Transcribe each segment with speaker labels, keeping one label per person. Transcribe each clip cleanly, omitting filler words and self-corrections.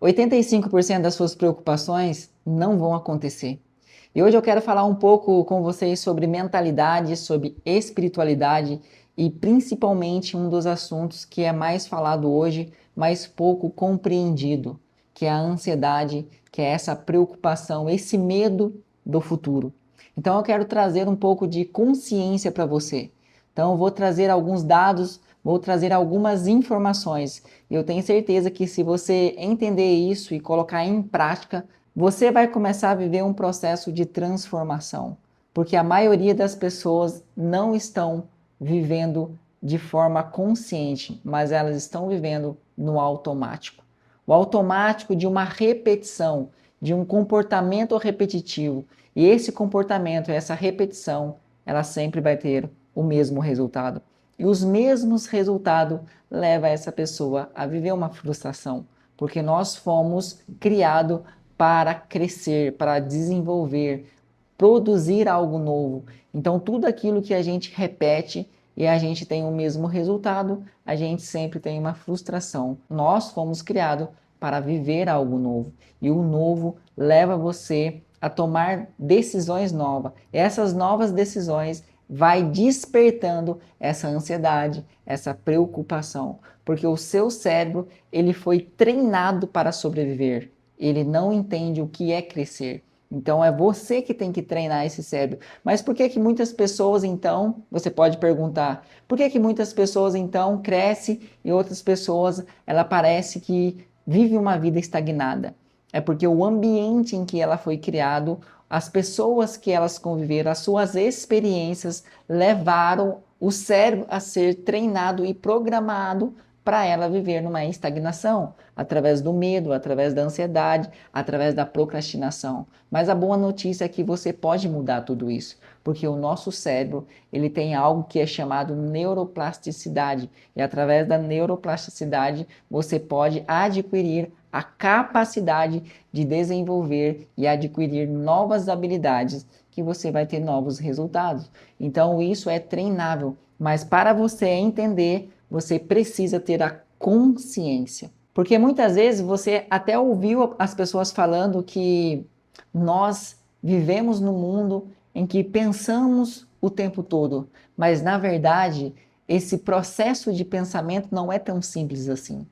Speaker 1: 85% das suas preocupações não vão acontecer. E hoje eu quero falar um pouco com vocês sobre mentalidade, sobre espiritualidade e principalmente um dos assuntos que é mais falado hoje, mas pouco compreendido, que é a ansiedade, que é essa preocupação, esse medo do futuro. Então eu quero trazer um pouco de consciência para você. Então eu vou trazer alguns dados, vou trazer algumas informações. E eu tenho certeza que se você entender isso e colocar em prática, você vai começar a viver um processo de transformação. Porque a maioria das pessoas não estão vivendo de forma consciente, mas elas estão vivendo no automático. O automático de uma repetição, de um comportamento repetitivo. E esse comportamento, essa repetição, ela sempre vai ter o mesmo resultado. E os mesmos resultados levam essa pessoa a viver uma frustração, porque nós fomos criados para crescer, para desenvolver, produzir algo novo. Então, tudo aquilo que a gente repete e a gente tem o mesmo resultado, a gente sempre tem uma frustração. Nós fomos criados para viver algo novo. E o novo leva você a tomar decisões novas. Essas novas decisões vai despertando essa ansiedade, essa preocupação, porque o seu cérebro, ele foi treinado para sobreviver. Ele não entende o que é crescer. Então é você que tem que treinar esse cérebro. Mas por que que muitas pessoas então, você pode perguntar, por que que muitas pessoas então crescem e outras pessoas, ela parece que vive uma vida estagnada? É porque o ambiente em que ela foi criado, as pessoas que elas conviveram, as suas experiências levaram o cérebro a ser treinado e programado para ela viver numa estagnação, através do medo, através da ansiedade, através da procrastinação. Mas a boa notícia é que você pode mudar tudo isso, porque o nosso cérebro, ele tem algo que é chamado neuroplasticidade, e através da neuroplasticidade você pode adquirir a capacidade de desenvolver e adquirir novas habilidades que você vai ter novos resultados. Então isso é treinável, mas para você entender, você precisa ter a consciência. Porque muitas vezes você até ouviu as pessoas falando que nós vivemos num mundo em que pensamos o tempo todo, mas na verdade esse processo de pensamento não é tão simples assim.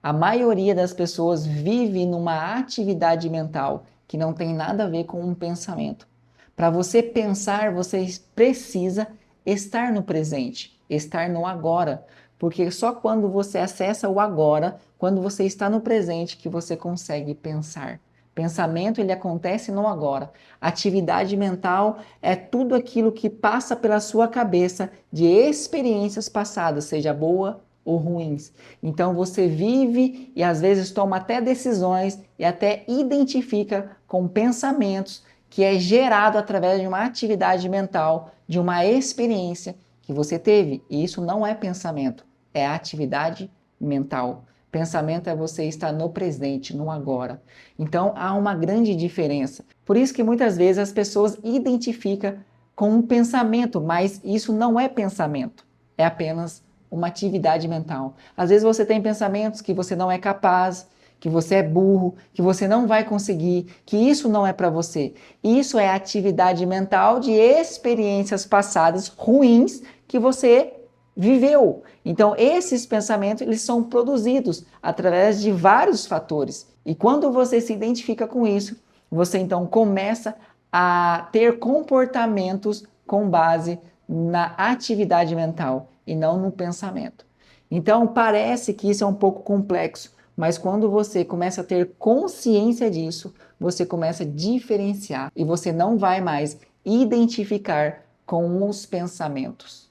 Speaker 1: A maioria das pessoas vive numa atividade mental que não tem nada a ver com um pensamento. Para você pensar, você precisa estar no presente, estar no agora, porque só quando você acessa o agora, quando você está no presente, que você consegue pensar. Pensamento, ele acontece no agora. Atividade mental é tudo aquilo que passa pela sua cabeça de experiências passadas, seja boa ou ruins. Então você vive e às vezes toma até decisões e até identifica com pensamentos que é gerado através de uma atividade mental, de uma experiência que você teve. E isso não é pensamento, é atividade mental. Pensamento é você estar no presente, no agora. Então há uma grande diferença. Por isso que muitas vezes as pessoas identificam com um pensamento, mas isso não é pensamento, é apenas uma atividade mental. Às vezes você tem pensamentos que você não é capaz, que você é burro, que você não vai conseguir, que isso não é para você. Isso é atividade mental de experiências passadas ruins que você viveu. Então, esses pensamentos, eles são produzidos através de vários fatores. E quando você se identifica com isso, você então começa a ter comportamentos com base na atividade mental e não no pensamento. Então, parece que isso é um pouco complexo, mas quando você começa a ter consciência disso, você começa a diferenciar e você não vai mais identificar com os pensamentos.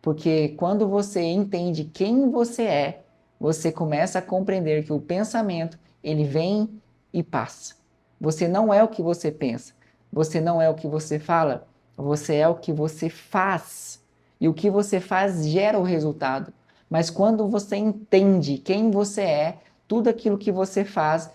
Speaker 1: Porque quando você entende quem você é, você começa a compreender que o pensamento, ele vem e passa. Você não é o que você pensa, você não é o que você fala, você é o que você faz. E o que você faz gera o resultado. Mas quando você entende quem você é, tudo aquilo que você faz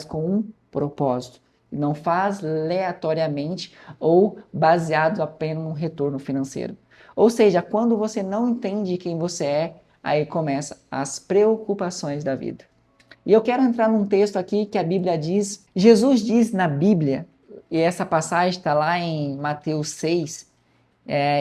Speaker 1: com um propósito. Não faz aleatoriamente ou baseado apenas no retorno financeiro. Ou seja, quando você não entende quem você é, aí começam as preocupações da vida. E eu quero entrar num texto aqui que a Bíblia diz, Jesus diz na Bíblia, e essa passagem está lá em Mateus 6,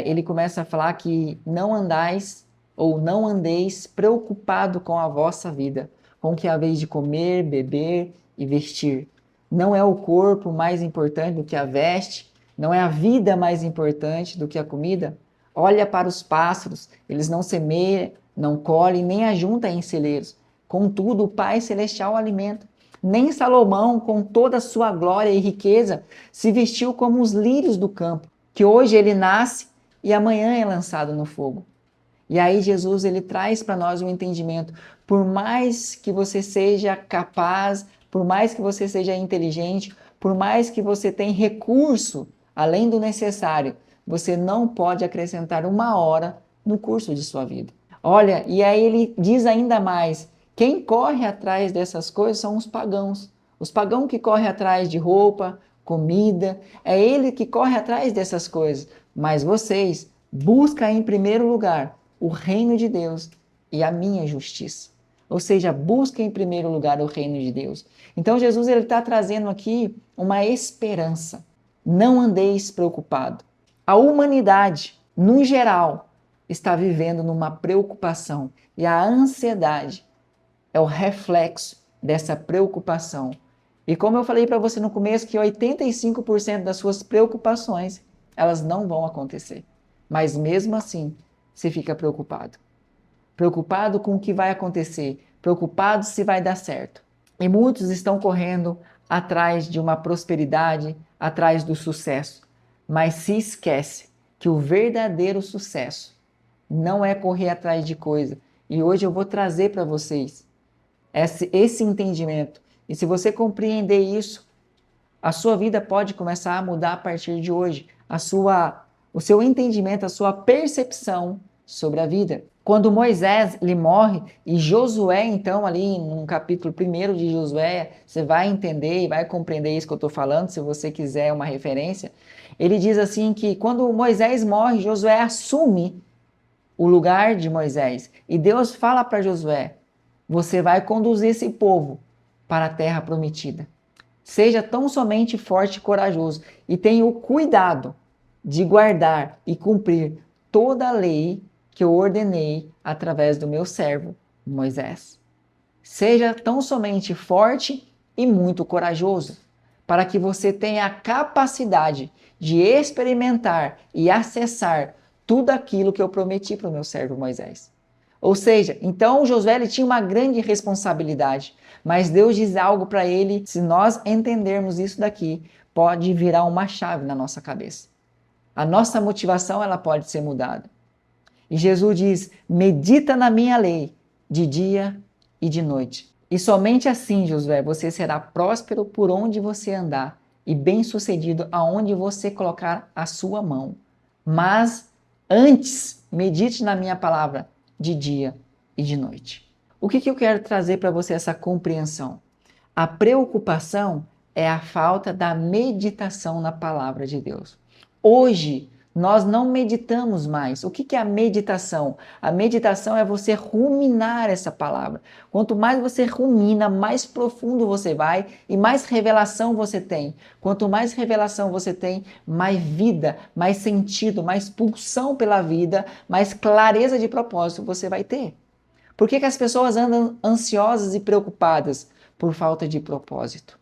Speaker 1: ele começa a falar que não andais ou não andeis preocupado com a vossa vida, com o que haveis de comer, beber e vestir. Não é o corpo mais importante do que a veste, não é a vida mais importante do que a comida. Olha para os pássaros, eles não semeiam, não colhem, nem ajuntam em celeiros. Contudo, o Pai Celestial alimenta. Nem Salomão, com toda a sua glória e riqueza, se vestiu como os lírios do campo, que hoje ele nasce e amanhã é lançado no fogo. E aí Jesus ele traz para nós um entendimento. Por mais que você seja capaz, por mais que você seja inteligente, por mais que você tenha recurso além do necessário, você não pode acrescentar uma hora no curso de sua vida. Olha, e aí ele diz ainda mais, quem corre atrás dessas coisas são os pagãos. Os pagãos que correm atrás de roupa, comida, é ele que corre atrás dessas coisas. Mas vocês buscam em primeiro lugar o reino de Deus e a minha justiça. Ou seja, busca em primeiro lugar o reino de Deus. Então Jesus ele está trazendo aqui uma esperança. Não andeis preocupado. A humanidade, no geral, está vivendo numa preocupação. E a ansiedade é o reflexo dessa preocupação. E como eu falei para você no começo, que 85% das suas preocupações, elas não vão acontecer. Mas mesmo assim, você fica preocupado. Preocupado com o que vai acontecer, preocupado se vai dar certo. E muitos estão correndo atrás de uma prosperidade, atrás do sucesso, mas se esquece que o verdadeiro sucesso não é correr atrás de coisa. E hoje eu vou trazer para vocês esse entendimento. E se você compreender isso, a sua vida pode começar a mudar a partir de hoje. O seu entendimento, a sua percepção sobre a vida. Quando Moisés ele morre e Josué, então, ali no capítulo 1 de Josué, você vai entender e vai compreender isso que eu estou falando, se você quiser uma referência. Ele diz assim que quando Moisés morre, Josué assume o lugar de Moisés. E Deus fala para Josué, você vai conduzir esse povo para a terra prometida. Seja tão somente forte e corajoso e tenha o cuidado de guardar e cumprir toda a lei que eu ordenei através do meu servo Moisés. Seja tão somente forte e muito corajoso, para que você tenha a capacidade de experimentar e acessar tudo aquilo que eu prometi para o meu servo Moisés. Ou seja, então Josué ele tinha uma grande responsabilidade, mas Deus diz algo para ele, se nós entendermos isso daqui, pode virar uma chave na nossa cabeça. A nossa motivação ela pode ser mudada. E Jesus diz, medita na minha lei, de dia e de noite. E somente assim, Josué, você será próspero por onde você andar e bem-sucedido aonde você colocar a sua mão. Mas antes, medite na minha palavra de dia e de noite. O que eu quero trazer para você essa compreensão? A preocupação é a falta da meditação na palavra de Deus. Hoje, nós não meditamos mais. O que é a meditação? A meditação é você ruminar essa palavra. Quanto mais você rumina, mais profundo você vai e mais revelação você tem. Quanto mais revelação você tem, mais vida, mais sentido, mais pulsão pela vida, mais clareza de propósito você vai ter. Por que as pessoas andam ansiosas e preocupadas? Por falta de propósito.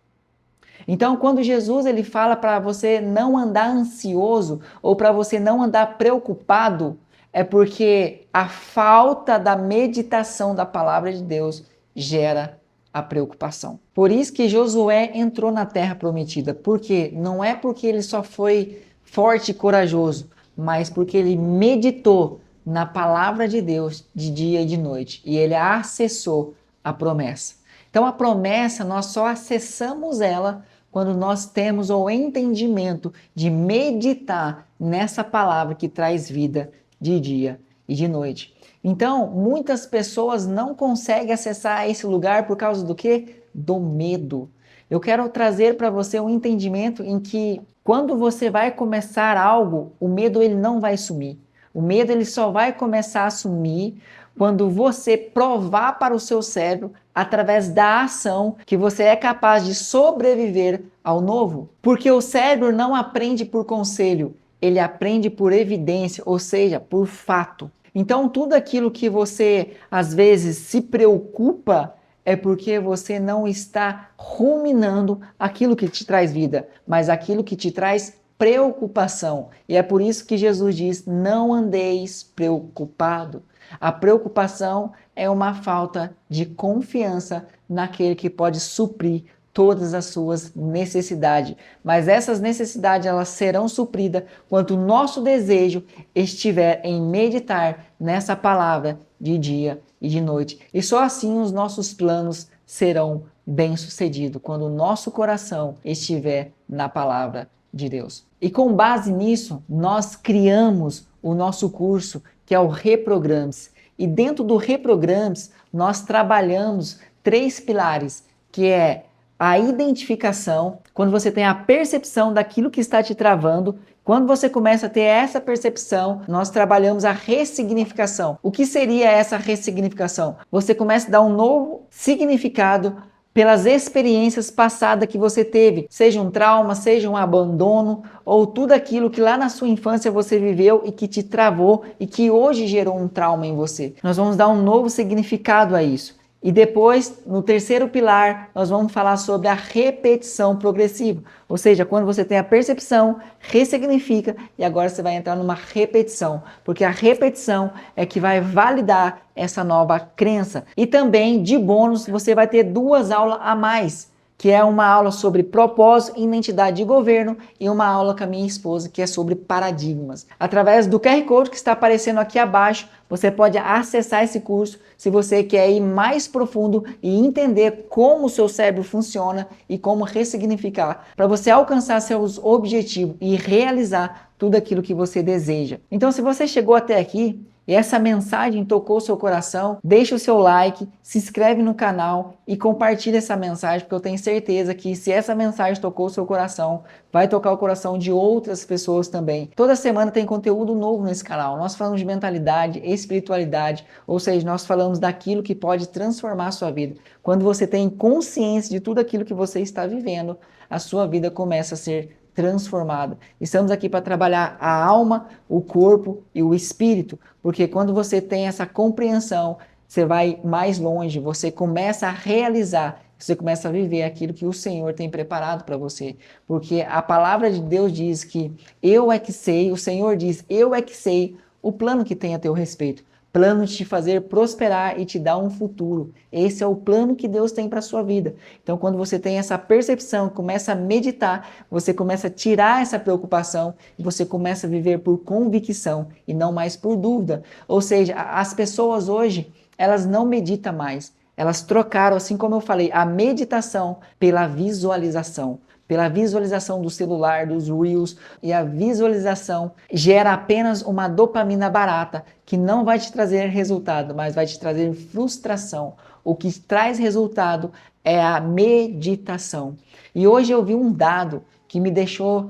Speaker 1: Então, quando Jesus ele fala para você não andar ansioso ou para você não andar preocupado, é porque a falta da meditação da palavra de Deus gera a preocupação. Por isso que Josué entrou na terra prometida. Por quê? Não é porque ele só foi forte e corajoso, mas porque ele meditou na palavra de Deus de dia e de noite e ele acessou a promessa. Então, a promessa, nós só acessamos ela quando nós temos o entendimento de meditar nessa palavra que traz vida de dia e de noite. Então, muitas pessoas não conseguem acessar esse lugar por causa do quê? Do medo. Eu quero trazer para você um entendimento em que quando você vai começar algo, o medo ele não vai sumir. O medo ele só vai começar a sumir quando você provar para o seu cérebro, através da ação, que você é capaz de sobreviver ao novo. Porque o cérebro não aprende por conselho, ele aprende por evidência, ou seja, por fato. Então, tudo aquilo que você às vezes se preocupa é porque você não está ruminando aquilo que te traz vida, mas aquilo que te traz preocupação. E é por isso que Jesus diz: não andeis preocupado. A preocupação é uma falta de confiança naquele que pode suprir todas as suas necessidades. Mas essas necessidades elas serão supridas quando o nosso desejo estiver em meditar nessa palavra de dia e de noite. E só assim os nossos planos serão bem-sucedidos, quando o nosso coração estiver na palavra de Deus. E com base nisso, nós criamos o nosso curso, que é o Reprogrames. E dentro do Reprogrames, nós trabalhamos 3 pilares, que é a identificação, quando você tem a percepção daquilo que está te travando. Quando você começa a ter essa percepção, nós trabalhamos a ressignificação. O que seria essa ressignificação? Você começa a dar um novo significado pelas experiências passadas que você teve, seja um trauma, seja um abandono, ou tudo aquilo que lá na sua infância você viveu e que te travou e que hoje gerou um trauma em você. Nós vamos dar um novo significado a isso. E depois, no terceiro pilar, nós vamos falar sobre a repetição progressiva. Ou seja, quando você tem a percepção, ressignifica e agora você vai entrar numa repetição. Porque a repetição é que vai validar essa nova crença. E também, de bônus, você vai ter 2 aulas a mais, que é uma aula sobre propósito e identidade de governo e uma aula com a minha esposa, que é sobre paradigmas. Através do QR Code que está aparecendo aqui abaixo, você pode acessar esse curso se você quer ir mais profundo e entender como o seu cérebro funciona e como ressignificar, para você alcançar seus objetivos e realizar tudo aquilo que você deseja. Então, se você chegou até aqui e essa mensagem tocou seu coração, deixa o seu like, se inscreve no canal e compartilha essa mensagem, porque eu tenho certeza que se essa mensagem tocou seu coração, vai tocar o coração de outras pessoas também. Toda semana tem conteúdo novo nesse canal. Nós falamos de mentalidade, espiritualidade, ou seja, nós falamos daquilo que pode transformar a sua vida. Quando você tem consciência de tudo aquilo que você está vivendo, a sua vida começa a ser transformada. Estamos aqui para trabalhar a alma, o corpo e o espírito, porque quando você tem essa compreensão, você vai mais longe, você começa a realizar, você começa a viver aquilo que o Senhor tem preparado para você. Porque a palavra de Deus diz que eu é que sei, o Senhor diz, eu é que sei o plano que tem a teu respeito. Plano de te fazer prosperar e te dar um futuro. Esse é o plano que Deus tem para a sua vida. Então, quando você tem essa percepção, começa a meditar, você começa a tirar essa preocupação e você começa a viver por convicção e não mais por dúvida. Ou seja, as pessoas hoje, elas não meditam mais. Elas trocaram, assim como eu falei, a meditação pela visualização. Pela visualização do celular, dos Reels, e a visualização gera apenas uma dopamina barata, que não vai te trazer resultado, mas vai te trazer frustração. O que traz resultado é a meditação. E hoje eu vi um dado que me deixou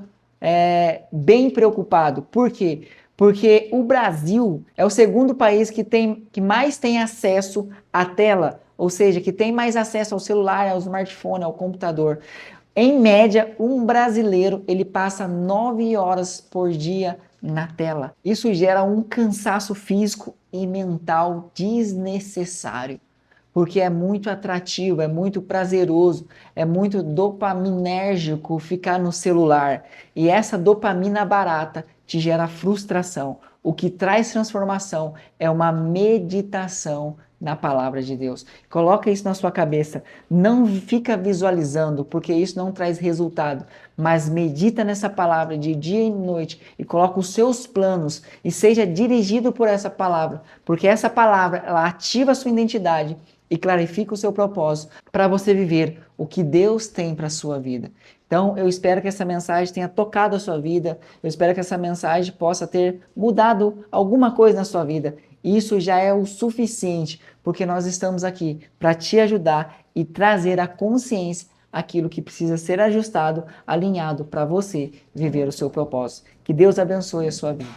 Speaker 1: bem preocupado. Por quê? Porque o Brasil é o segundo país que mais tem acesso à tela, ou seja, que tem mais acesso ao celular, ao smartphone, ao computador. Em média, um brasileiro ele passa 9 horas por dia na tela. Isso gera um cansaço físico e mental desnecessário, porque é muito atrativo, é muito prazeroso, é muito dopaminérgico ficar no celular. E essa dopamina barata te gera frustração. O que traz transformação é uma meditação na palavra de Deus. Coloca isso na sua cabeça. Não fica visualizando, porque isso não traz resultado. Mas medita nessa palavra de dia e noite e coloca os seus planos e seja dirigido por essa palavra, porque essa palavra ela ativa a sua identidade e clarifica o seu propósito para você viver o que Deus tem para a sua vida. Então, eu espero que essa mensagem tenha tocado a sua vida, eu espero que essa mensagem possa ter mudado alguma coisa na sua vida. Isso já é o suficiente, porque nós estamos aqui para te ajudar e trazer à consciência aquilo que precisa ser ajustado, alinhado para você viver o seu propósito. Que Deus abençoe a sua vida.